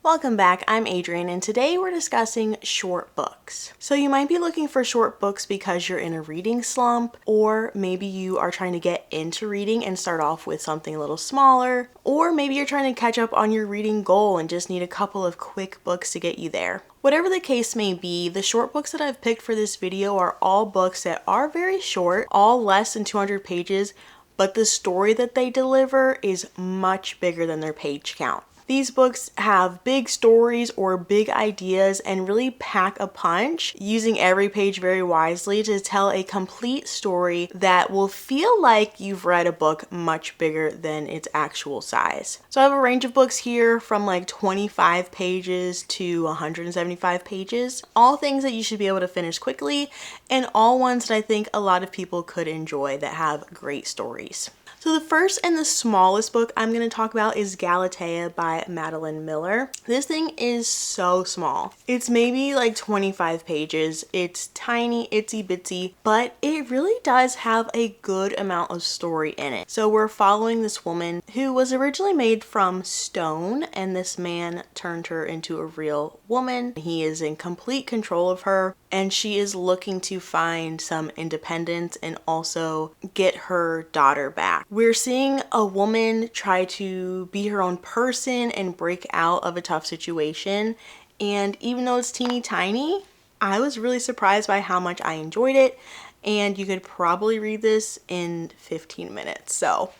Welcome back, I'm Adrienne, and today we're discussing short books. So you might be looking for short books because you're in a reading slump, or maybe you are trying to get into reading and start off with something a little smaller, or maybe you're trying to catch up on your reading goal and just need a couple of quick books to get you there. Whatever the case may be, the short books that I've picked for this video are all books that are very short, all less than 200 pages, but the story that they deliver is much bigger than their page count. These books have big stories or big ideas and really pack a punch, using every page very wisely to tell a complete story that will feel like you've read a book much bigger than its actual size. So I have a range of books here from like 25 pages to 175 pages, all things that you should be able to finish quickly and all ones that I think a lot of people could enjoy that have great stories. So the first and the smallest book I'm going to talk about is Galatea by Madeline Miller. This thing is so small. It's maybe like 25 pages. It's tiny, itsy bitsy, but it really does have a good amount of story in it. So we're following this woman who was originally made from stone, and this man turned her into a real woman. He is in complete control of her, and she is looking to find some independence and also get her daughter back. We're seeing a woman try to be her own person and break out of a tough situation. And even though it's teeny tiny, I was really surprised by how much I enjoyed it. And you could probably read this in 15 minutes. So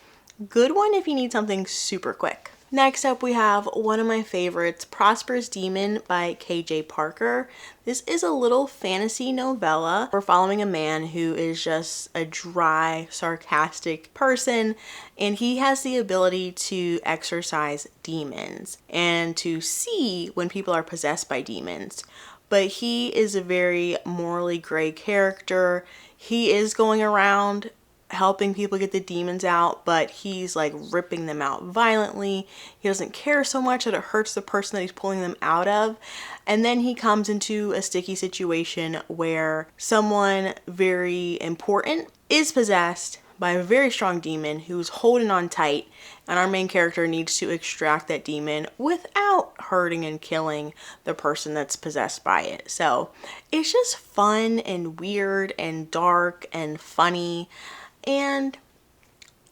good one if you need something super quick. Next up, we have one of my favorites, Prosperous Demon by KJ Parker. This is a little fantasy novella. We're following a man who is just a dry, sarcastic person, and he has the ability to exorcise demons and to see when people are possessed by demons. But he is a very morally gray character. He is going around helping people get the demons out, but he's like ripping them out violently. He doesn't care so much that it hurts the person that he's pulling them out of. And then he comes into a sticky situation where someone very important is possessed by a very strong demon who's holding on tight, and our main character needs to extract that demon without hurting and killing the person that's possessed by it. So it's just fun and weird and dark and funny, and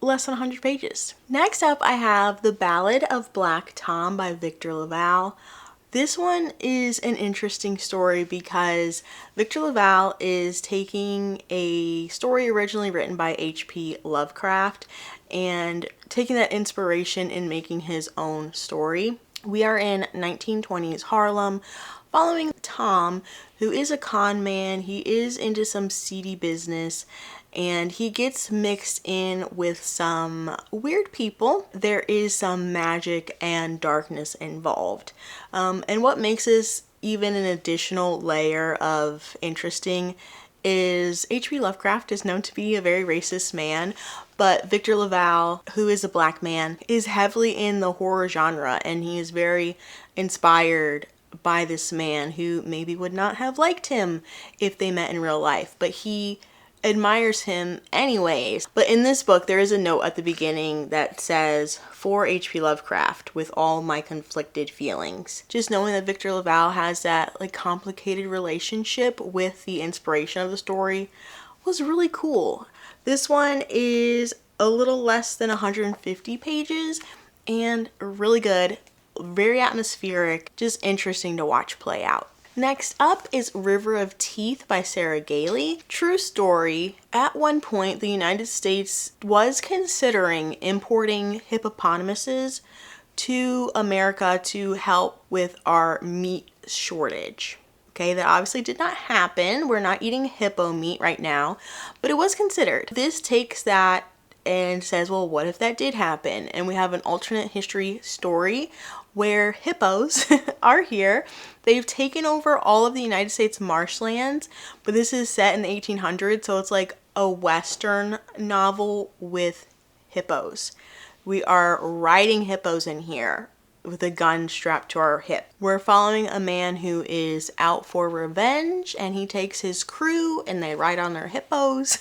less than 100 pages. Next up, I have The Ballad of Black Tom by Victor LaValle. This one is an interesting story because Victor LaValle is taking a story originally written by H.P. Lovecraft and taking that inspiration and making his own story. We are in 1920s Harlem, following Tom, who is a con man. He is into some seedy business, and he gets mixed in with some weird people. There is some magic and darkness involved. And what makes this even an additional layer of interesting is H.P. Lovecraft is known to be a very racist man, but Victor LaValle, who is a black man, is heavily in the horror genre, and he is very inspired by this man who maybe would not have liked him if they met in real life, but he admires him anyways. But in this book, there is a note at the beginning that says, "For H.P. Lovecraft, with all my conflicted feelings." Just knowing that Victor LaValle has that like complicated relationship with the inspiration of the story was really cool. This one is a little less than 150 pages and really good, very atmospheric, just interesting to watch play out. Next up is River of Teeth by Sarah Gailey. True story. At one point, the United States was considering importing hippopotamuses to America to help with our meat shortage. Okay, that obviously did not happen. We're not eating hippo meat right now, but it was considered. This takes that and says, well, what if that did happen? And we have an alternate history story where hippos are here. They've taken over all of the United States marshlands, but this is set in the 1800s, so it's like a Western novel with hippos. We are riding hippos in here with a gun strapped to our hip. We're following a man who is out for revenge, and he takes his crew and they ride on their hippos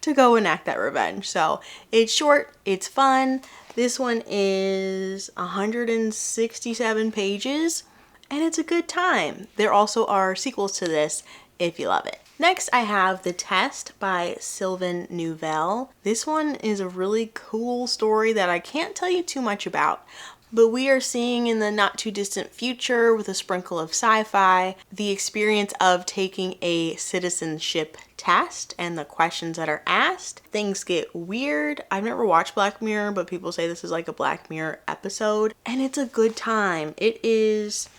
to go enact that revenge. So it's short, it's fun. This one is 167 pages and it's a good time. There also are sequels to this if you love it. Next, I have The Test by Sylvain Neuvel. This one is a really cool story that I can't tell you too much about, but we are seeing in the not too distant future, with a sprinkle of sci-fi, the experience of taking a citizenship test and the questions that are asked. Things get weird. I've never watched Black Mirror, but people say this is like a Black Mirror episode, and it's a good time. It is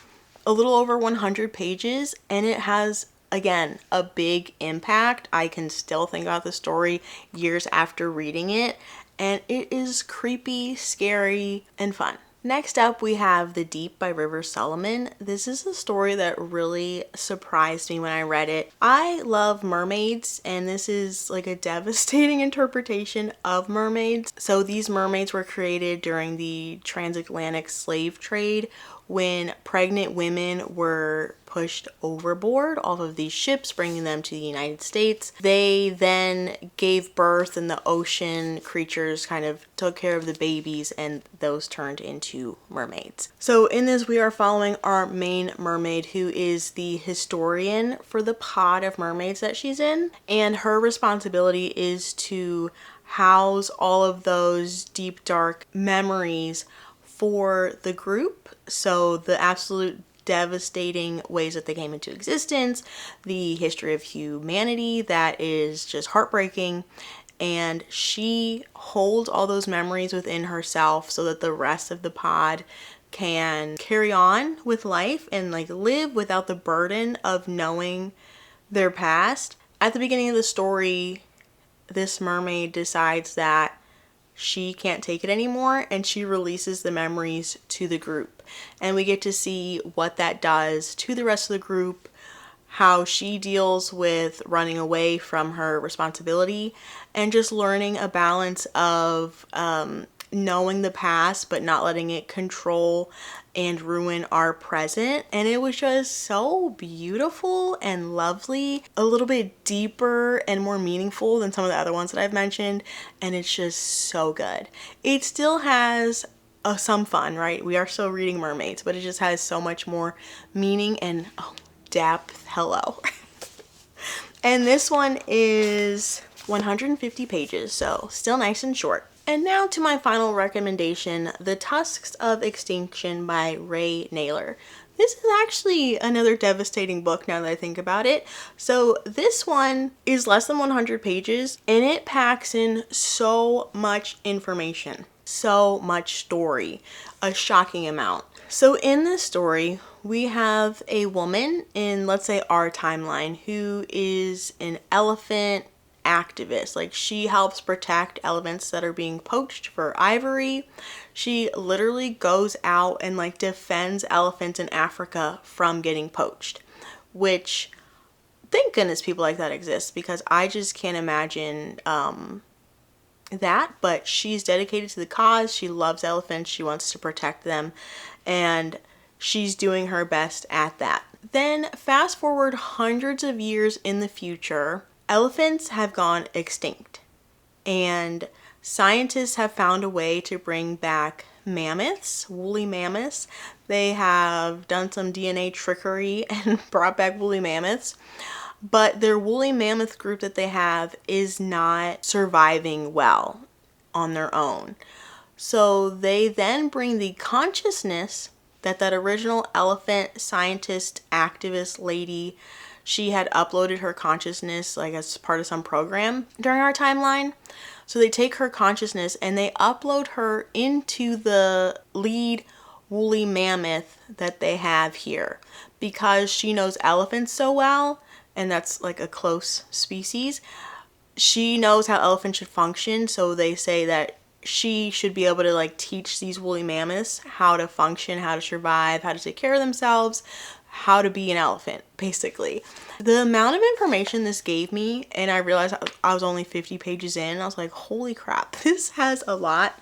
a little over 100 pages and it has, again, a big impact. I can still think about the story years after reading it, and it is creepy, scary, and fun. Next up, we have The Deep by River Solomon. This is a story that really surprised me when I read it. I love mermaids, and this is like a devastating interpretation of mermaids. So these mermaids were created during the transatlantic slave trade, when pregnant women were pushed overboard off of these ships, bringing them to the United States. They then gave birth, and the ocean creatures kind of took care of the babies, and those turned into mermaids. So in this, we are following our main mermaid, who is the historian for the pod of mermaids that she's in, and her responsibility is to house all of those deep, dark memories for the group. So the absolute devastating ways that they came into existence, the history of humanity that is just heartbreaking, and she holds all those memories within herself so that the rest of the pod can carry on with life and like live without the burden of knowing their past. At the beginning of the story, this mermaid decides that she can't take it anymore, and she releases the memories to the group, and we get to see what that does to the rest of the group, how she deals with running away from her responsibility, and just learning a balance of knowing the past but not letting it control and ruin our present. And it was just so beautiful and lovely, a little bit deeper and more meaningful than some of the other ones that I've mentioned, and it's just so good. It still has some fun, right? We are still reading mermaids, but it just has so much more meaning and depth. Hello. And this one is 150 pages, so still nice and short. And now to my final recommendation, The Tusks of Extinction by Ray Naylor. This is actually another devastating book now that I think about it. So this one is less than 100 pages, and it packs in so much information, so much story, a shocking amount. So in this story, we have a woman in, let's say, our timeline, who is an elephant activist. Like, she helps protect elephants that are being poached for ivory. She literally goes out and like defends elephants in Africa from getting poached, which, thank goodness people like that exist, because I just can't imagine that. But she's dedicated to the cause. She loves elephants. She wants to protect them, and she's doing her best at that. Then fast forward hundreds of years in the future, elephants have gone extinct, and scientists have found a way to bring back mammoths, woolly mammoths. They have done some DNA trickery and brought back woolly mammoths, but their woolly mammoth group that they have is not surviving well on their own. So they then bring the consciousness that original elephant scientist activist lady, she had uploaded her consciousness like as part of some program during our timeline. So they take her consciousness and they upload her into the lead woolly mammoth that they have here, because she knows elephants so well, and that's like a close species. She knows how elephants should function, so they say that she should be able to like teach these woolly mammoths how to function, how to survive, how to take care of themselves, how to be an elephant, basically. The amount of information this gave me, and I realized I was only 50 pages in, I was like, holy crap, this has a lot.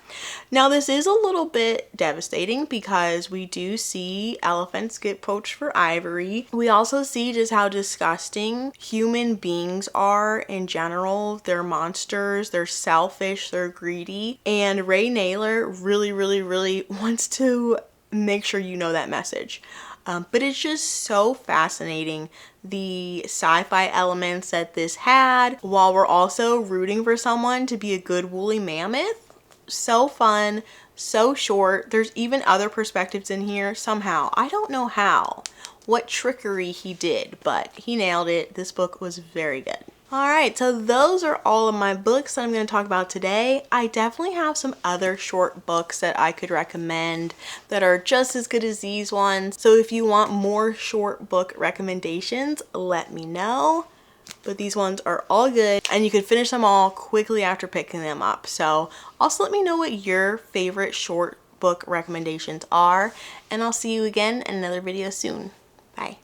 Now, this is a little bit devastating because we do see elephants get poached for ivory. We also see just how disgusting human beings are in general. They're monsters, they're selfish, they're greedy, and Ray Naylor really wants to make sure you know that message. But it's just so fascinating, the sci-fi elements that this had, while we're also rooting for someone to be a good woolly mammoth. So fun, so short. There's even other perspectives in here somehow. I don't know how, what trickery he did, but he nailed it. This book was very good. Alright, so those are all of my books that I'm going to talk about today. I definitely have some other short books that I could recommend that are just as good as these ones. So if you want more short book recommendations, let me know. But these ones are all good and you could finish them all quickly after picking them up. So also let me know what your favorite short book recommendations are, and I'll see you again in another video soon. Bye.